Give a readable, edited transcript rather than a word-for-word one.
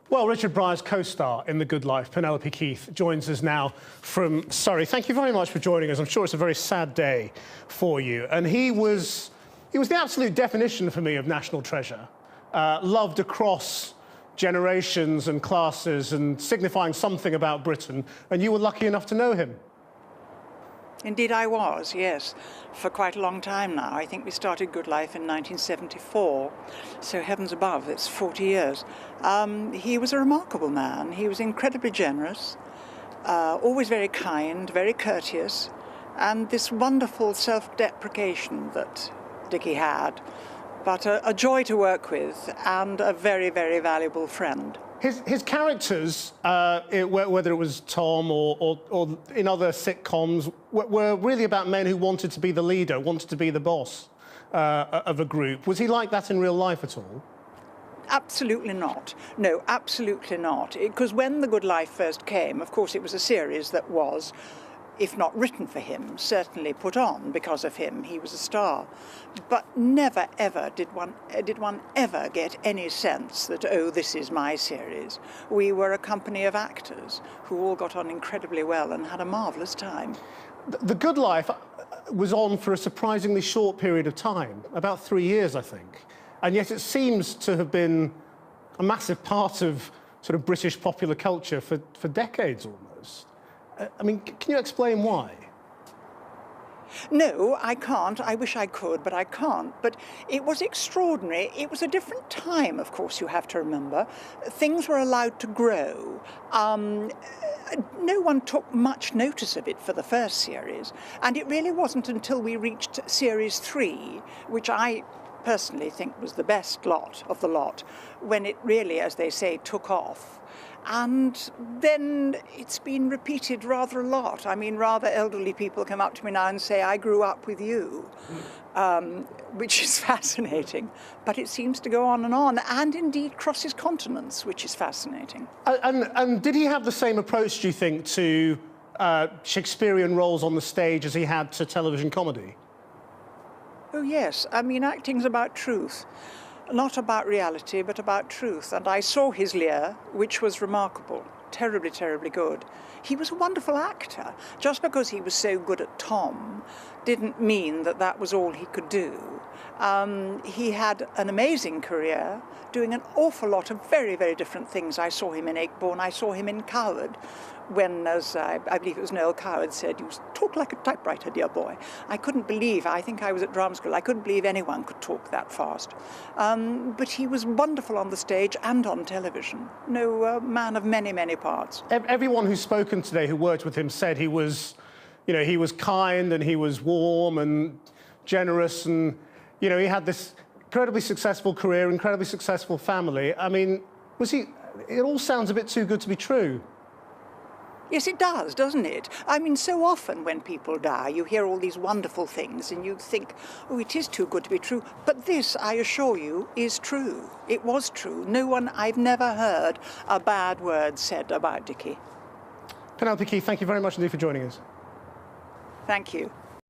Well, Richard Briers' co-star in The Good Life, Penelope Keith, joins us now from Surrey. Thank you very much for joining us. I'm sure it's a very sad day for you. And he was the absolute definition for me of national treasure, loved across generations and classes and signifying something about Britain. And you were lucky enough to know him. Indeed I was, yes, for quite a long time now. I think we started Good Life in 1974, so heavens above, it's 40 years. He was a remarkable man. He was incredibly generous, always very kind, very courteous, and this wonderful self-deprecation that Dickie had, but a joy to work with and a very, very valuable friend. His characters, whether it was Tom or in other sitcoms, were really about men who wanted to be the leader, wanted to be the boss of a group. Was he like that in real life at all? Absolutely not. No, absolutely not. Because when The Good Life first came, of course, it was a series that was, if not written for him, certainly put on because of him. He was a star. But never, ever did one ever get any sense that, oh, this is my series. We were a company of actors who all got on incredibly well and had a marvellous time. The Good Life was on for a surprisingly short period of time, about 3 years, I think. And yet it seems to have been a massive part of sort of British popular culture for decades almost. I mean, can you explain why? No, I can't. I wish I could, but I can't. But it was extraordinary. It was a different time, of course, you have to remember. Things were allowed to grow. No one took much notice of it for the first series. And it really wasn't until we reached series 3, which I personally think was the best lot of the lot, when it really, as they say, took off. And then it's been repeated rather a lot. I mean, rather elderly people come up to me now and say, I grew up with you, which is fascinating. But it seems to go on, and indeed crosses continents, which is fascinating. And did he have the same approach, do you think, to Shakespearean roles on the stage as he had to television comedy? Oh, yes. I mean, acting's about truth. Not about reality, but about truth. And I saw his Lear, which was remarkable, terribly, terribly good. He was a wonderful actor. Just because he was so good at Tom didn't mean that that was all he could do. He had an amazing career, doing an awful lot of very, very different things. I saw him in Acheborn, I saw him in Coward, when, as I believe it was Noel Coward said, you talk like a typewriter, dear boy. I couldn't believe, I think I was at drama school, I couldn't believe anyone could talk that fast. But he was wonderful on the stage and on television. No, man of many, many parts. Everyone who's spoken today who worked with him said he was, you know, he was kind and he was warm and generous, and, you know, he had this incredibly successful career, incredibly successful family. I mean, it all sounds a bit too good to be true. Yes, it does, doesn't it? I mean, so often when people die, you hear all these wonderful things and you think, oh, it is too good to be true. But this, I assure you, is true. It was true. I've never heard a bad word said about Dickie. Penelope Keith, thank you very much indeed for joining us. Thank you.